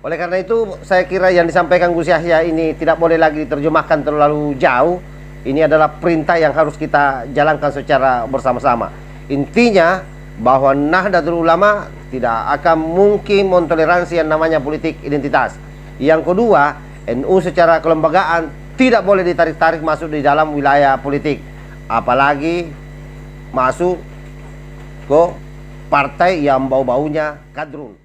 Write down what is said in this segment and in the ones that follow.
Oleh karena itu, saya kira yang disampaikan Gus Yahya ini tidak boleh lagi diterjemahkan terlalu jauh. Ini adalah perintah yang harus kita jalankan secara bersama-sama. Intinya bahwa Nahdlatul Ulama tidak akan mungkin mentoleransi yang namanya politik identitas. Yang kedua, NU secara kelembagaan tidak boleh ditarik-tarik masuk di dalam wilayah politik, apalagi masuk ke partai yang bau-baunya kadrun.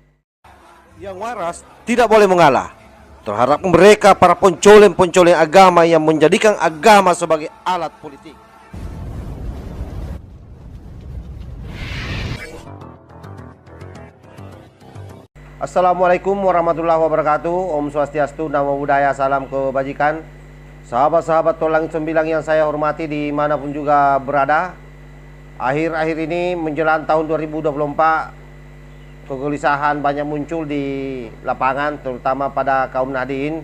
Yang waras tidak boleh mengalah terhadap mereka para pencoleng-pencoleng agama yang menjadikan agama sebagai alat politik. Assalamualaikum warahmatullahi wabarakatuh. Om Swastiastu, Namo Buddhaya, salam kebajikan. Sahabat-sahabat Tolang Sembilang yang saya hormati dimanapun juga berada. Akhir-akhir ini menjelang tahun 2024, kegelisahan banyak muncul di lapangan, terutama pada kaum Nahdien,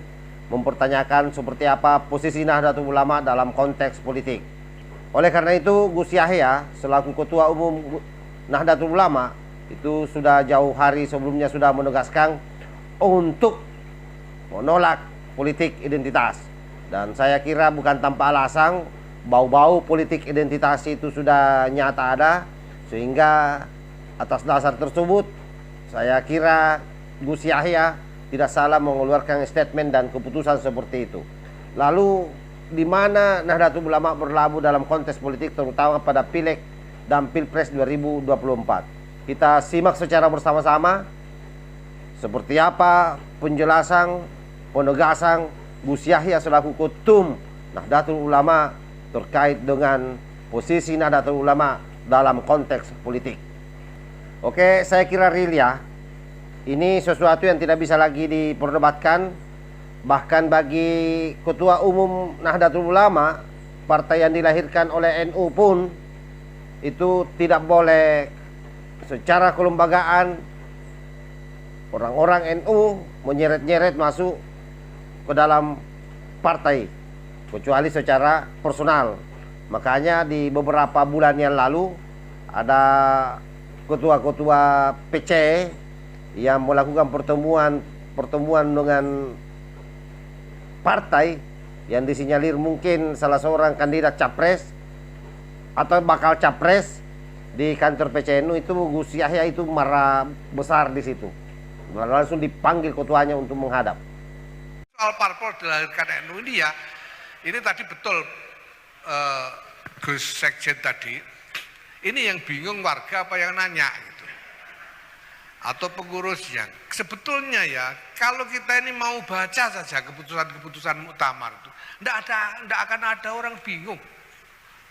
mempertanyakan seperti apa posisi Nahdlatul Ulama dalam konteks politik. Oleh karena itu, Gus Yahya selaku Ketua Umum Nahdlatul Ulama itu sudah jauh hari sebelumnya sudah menegaskan untuk menolak politik identitas. Dan saya kira bukan tanpa alasan, bau-bau politik identitas itu sudah nyata ada, sehingga atas dasar tersebut saya kira Gus Yahya tidak salah mengeluarkan statement dan keputusan seperti itu. Lalu di mana Nahdlatul Ulama berlabuh dalam konteks politik, terutama pada Pileg dan Pilpres 2024? Kita simak secara bersama-sama seperti apa penjelasan, penegasan Gus Yahya selaku Ketum Nahdlatul Ulama terkait dengan posisi Nahdlatul Ulama dalam konteks politik. Oke, saya kira real ya. Ini sesuatu yang tidak bisa lagi diperdebatkan. Bahkan bagi Ketua Umum Nahdlatul Ulama, partai yang dilahirkan oleh NU pun, itu tidak boleh secara kelembagaan orang-orang NU menyeret-nyeret masuk ke dalam partai, kecuali secara personal. Makanya di beberapa bulan yang lalu ada ketua-ketua PC yang melakukan pertemuan dengan partai yang disinyalir mungkin salah seorang kandidat capres atau bakal capres di kantor PCNU. Itu Gus Yahya itu marah besar di situ. Langsung dipanggil ketuanya untuk menghadap. Soal parpol dilahirkan NU ini ya, ini tadi betul Gus Sekjen tadi. Ini yang bingung warga apa yang nanya gitu, atau pengurusnya. Sebetulnya ya, kalau kita ini mau baca saja keputusan-keputusan muktamar itu, ndak akan ada orang bingung.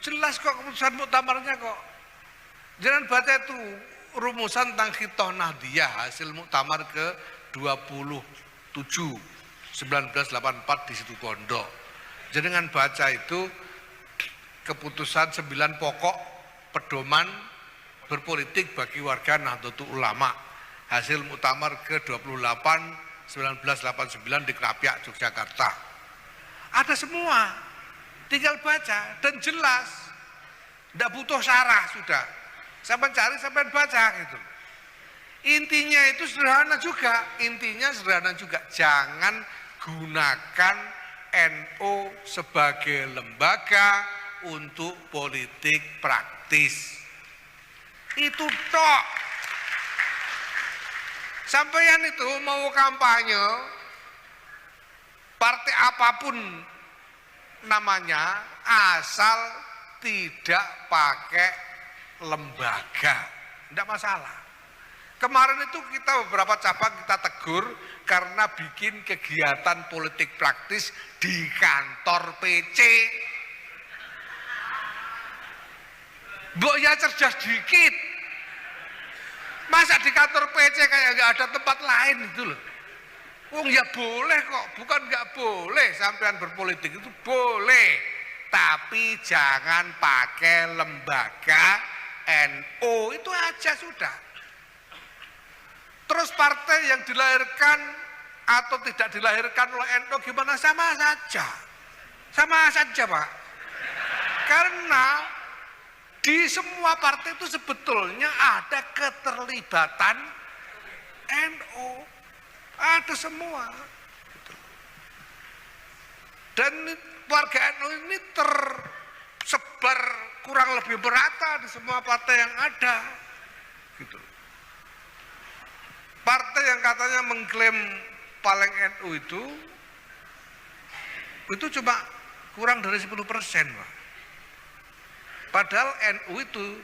Jelas kok keputusan muktamarnya kok. Jangan baca itu rumusan tentang Khitoh Nahdiyah hasil muktamar ke 27 1984 di situ Pondok. Jangan baca itu keputusan 9 pokok pedoman berpolitik bagi warga Nahdlatul Ulama hasil muktamar ke-28 1989 di Krapyak, Yogyakarta. Ada semua, tinggal baca dan jelas, tidak butuh syarah sudah. Sampai cari, sampai baca gitu. Intinya itu sederhana juga, jangan gunakan NU sebagai lembaga untuk politik praktis. Itu tok. Sampeyan itu mau kampanye partai apapun namanya, asal tidak pakai lembaga, tidak masalah. Kemarin itu kita beberapa cabang kita tegur karena bikin kegiatan politik praktis di kantor PC. Mbok ya cerdas dikit. Masa di kantor PC kayak nggak ada tempat lain itu loh. Wong ya boleh kok, bukan nggak boleh sampean berpolitik, itu boleh. Tapi jangan pakai lembaga NU, itu aja sudah. Terus partai yang dilahirkan atau tidak dilahirkan oleh NU gimana, sama saja Pak. Karena di semua partai itu sebetulnya ada keterlibatan NU. ada semua. Dan warga NU ini tersebar kurang lebih merata di semua partai yang ada. Gitu. Partai yang katanya mengklaim paling NU itu cuma kurang dari 10%, Pak. Padahal NU itu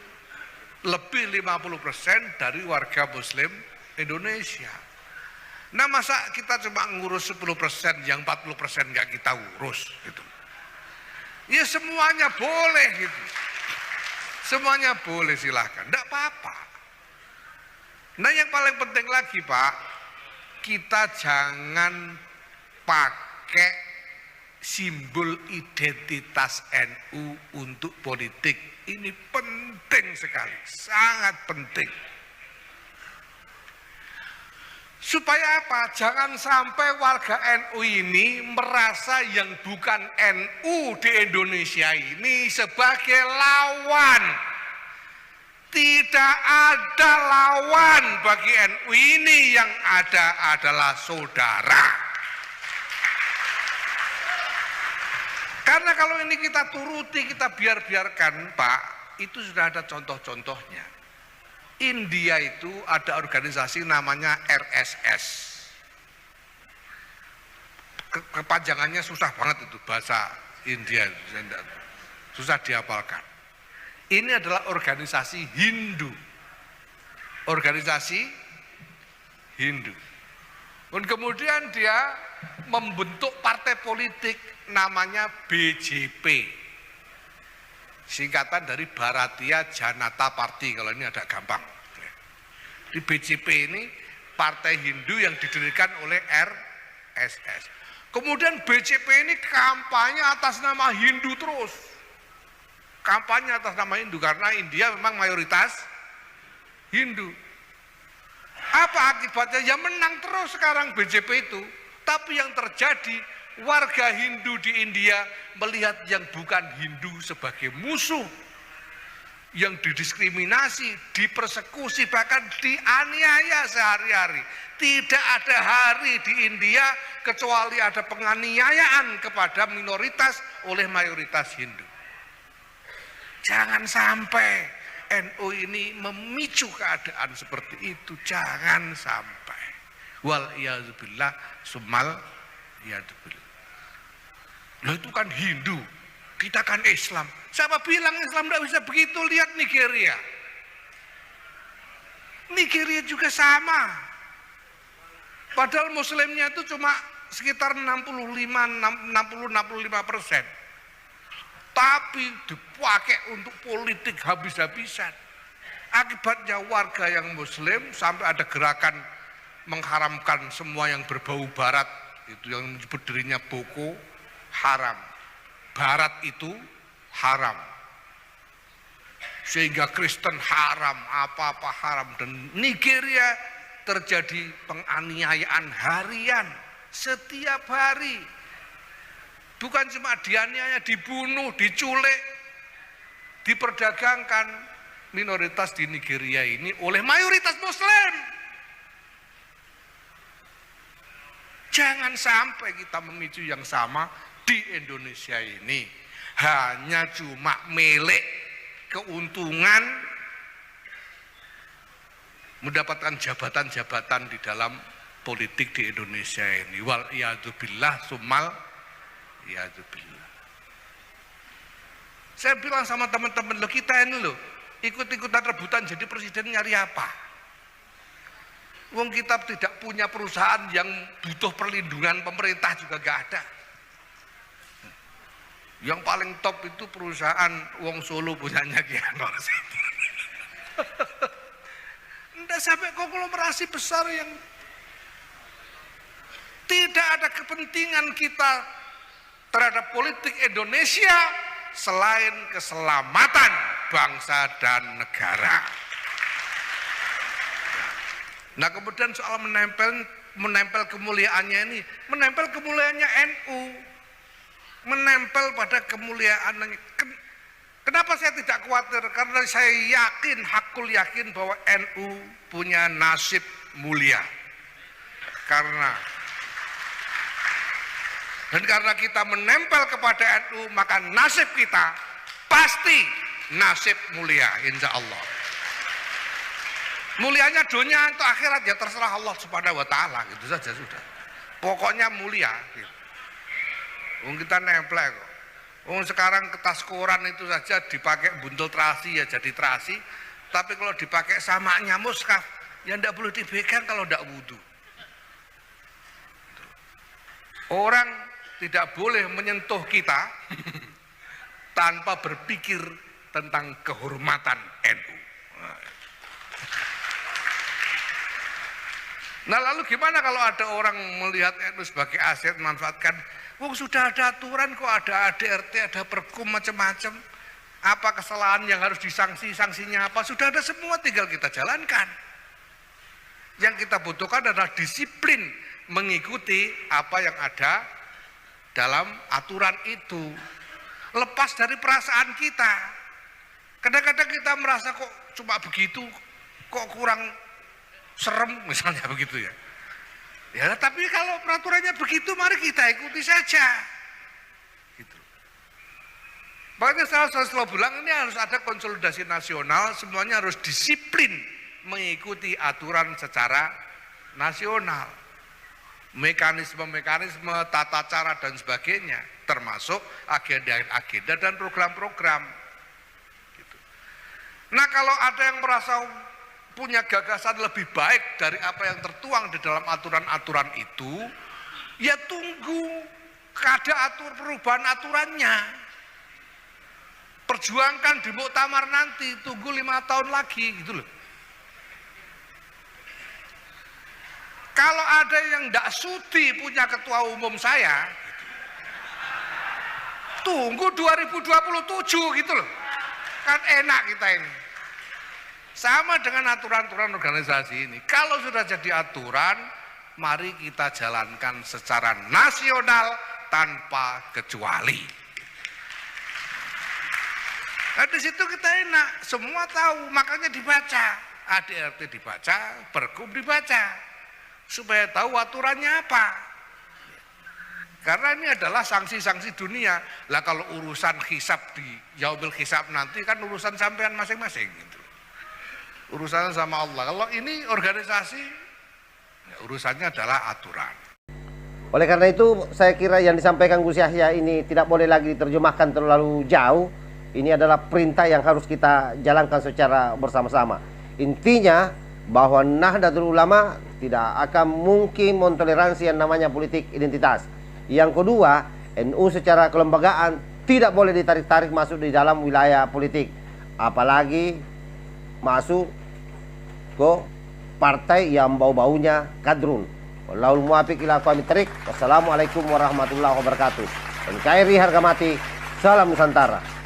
lebih 50% dari warga Muslim Indonesia. Nah, masa kita cuma ngurus 10%, yang 40% nggak kita urus gitu. Ya semuanya boleh gitu. Semuanya boleh, silahkan, enggak apa-apa. Nah, yang paling penting lagi, Pak, kita jangan pakai simbol identitas NU untuk politik. Ini penting sekali, sangat penting. Supaya apa? Jangan sampai warga NU ini merasa yang bukan NU di Indonesia ini sebagai lawan. Tidak ada lawan bagi NU ini, yang ada adalah saudara. Karena kalau ini kita turuti, kita biarkan, Pak, itu sudah ada contoh-contohnya. India itu ada organisasi namanya RSS. Kepanjangannya susah banget itu, bahasa India, susah dihafalkan. Ini adalah organisasi Hindu. Organisasi Hindu. Dan kemudian dia membentuk partai politik namanya BJP. Singkatan dari Bharatiya Janata Party, kalau ini agak gampang. Di BJP ini partai Hindu yang didirikan oleh RSS. Kemudian BJP ini kampanye atas nama Hindu terus. Kampanye atas nama Hindu karena India memang mayoritas Hindu. Apa akibatnya? Ya menang terus sekarang BJP itu. Tapi yang terjadi, warga Hindu di India melihat yang bukan Hindu sebagai musuh, yang didiskriminasi, dipersekusi, bahkan dianiaya sehari-hari. Tidak ada hari di India kecuali ada penganiayaan kepada minoritas oleh mayoritas Hindu. Jangan sampai NU ini memicu keadaan seperti itu, jangan sampai. Wal iyadzubillah summal iyadzubillah. Loh, itu kan Hindu, kita kan Islam. Siapa bilang Islam tidak bisa begitu? Lihat Nigeria. Nigeria juga sama. Padahal muslimnya itu cuma sekitar 60-65%. Tapi dipakai untuk politik habis-habisan. Akibatnya warga yang muslim sampai ada gerakan mengharamkan semua yang berbau barat, itu yang disebut dirinya Boko Haram. Barat itu haram. Sehingga Kristen haram, apa-apa haram. Dan Nigeria terjadi penganiayaan harian setiap hari. Bukan cuma dianiaya, dibunuh, diculik, diperdagangkan minoritas di Nigeria ini oleh mayoritas Muslim. Jangan sampai kita memicu yang sama di Indonesia ini. Hanya cuma milik keuntungan, mendapatkan jabatan-jabatan di dalam politik di Indonesia ini. Wal iyadzubillah summal iyadzubillah. Saya bilang sama teman-teman, lo kita ini lo ikut-ikutan rebutan jadi presiden, nyari apa? Wong kita tidak punya perusahaan yang butuh perlindungan pemerintah juga gak ada. Yang paling top itu perusahaan Wong Solo punyanya Ki Anwar. Enggak sampai konglomerasi besar yang tidak ada kepentingan kita terhadap politik Indonesia selain keselamatan bangsa dan negara. Nah, kemudian soal menempel kemuliaannya ini, menempel kemuliaannya NU, menempel pada kemuliaannya. Kenapa saya tidak khawatir? Karena saya yakin, hakul yakin bahwa NU punya nasib mulia. Karena Dan karena kita menempel kepada NU, maka nasib kita pasti nasib mulia, insya Allah. Mulianya dunia atau akhirat ya terserah Allah Subhanahu wa Ta'ala, gitu saja sudah. Pokoknya mulia. Gitu. Kita nempel kok. Sekarang kertas koran itu saja dipakai buntel terasi ya jadi terasi, tapi kalau dipakai samaknya muskaf ya tidak boleh dipegang kalau tidak wudhu. Orang tidak boleh menyentuh kita tanpa berpikir tentang kehormatan NU. Nah lalu gimana kalau ada orang melihat NU sebagai aset memanfaatkan? Sudah ada aturan kok, ada ADRT, ada perkum macam-macam. Apa kesalahan yang harus disanksi, sanksinya apa? Sudah ada semua, tinggal kita jalankan. Yang kita butuhkan adalah disiplin mengikuti apa yang ada dalam aturan itu. Lepas dari perasaan kita. Kadang-kadang kita merasa kok cuma begitu, kok kurang serem misalnya begitu ya. Ya tapi kalau peraturannya begitu mari kita ikuti saja. Gitu. Makanya saya selalu bilang ini harus ada konsolidasi nasional, semuanya harus disiplin mengikuti aturan secara nasional. Mekanisme-mekanisme, tata cara dan sebagainya, termasuk agenda-agenda dan program-program. Gitu. Nah kalau ada yang merasa punya gagasan lebih baik dari apa yang tertuang di dalam aturan-aturan itu, ya tunggu ada perubahan aturannya. Perjuangkan di muktamar nanti, tunggu 5 tahun lagi gitu loh. Kalau ada yang tidak sudi punya ketua umum saya, tunggu 2027 gitu loh. Kan enak kita ini. Sama dengan aturan-aturan organisasi ini. Kalau sudah jadi aturan, mari kita jalankan secara nasional tanpa kecuali. Nah, di situ kita enak, semua tahu, makanya dibaca. ADRT dibaca, pergub dibaca. Supaya tahu aturannya apa. Karena ini adalah sanksi-sanksi dunia. Lah kalau urusan hisab di yaumil hisab nanti kan urusan sampean masing-masing gitu. Urusannya sama Allah. Kalau ini organisasi, ya urusannya adalah aturan. Oleh karena itu, saya kira yang disampaikan Gus Yahya ini tidak boleh lagi diterjemahkan terlalu jauh. Ini adalah perintah yang harus kita jalankan secara bersama-sama. Intinya bahwa Nahdlatul Ulama tidak akan mungkin mentoleransi yang namanya politik identitas. Yang kedua, NU secara kelembagaan tidak boleh ditarik-tarik masuk di dalam wilayah politik, apalagi masuk ke partai yang bau-baunya kadrun. Wallahul muwaffiq ila aqwamit thoriq. Wassalamualaikum warahmatullahi wabarakatuh. NKRI harga mati. Salam Nusantara.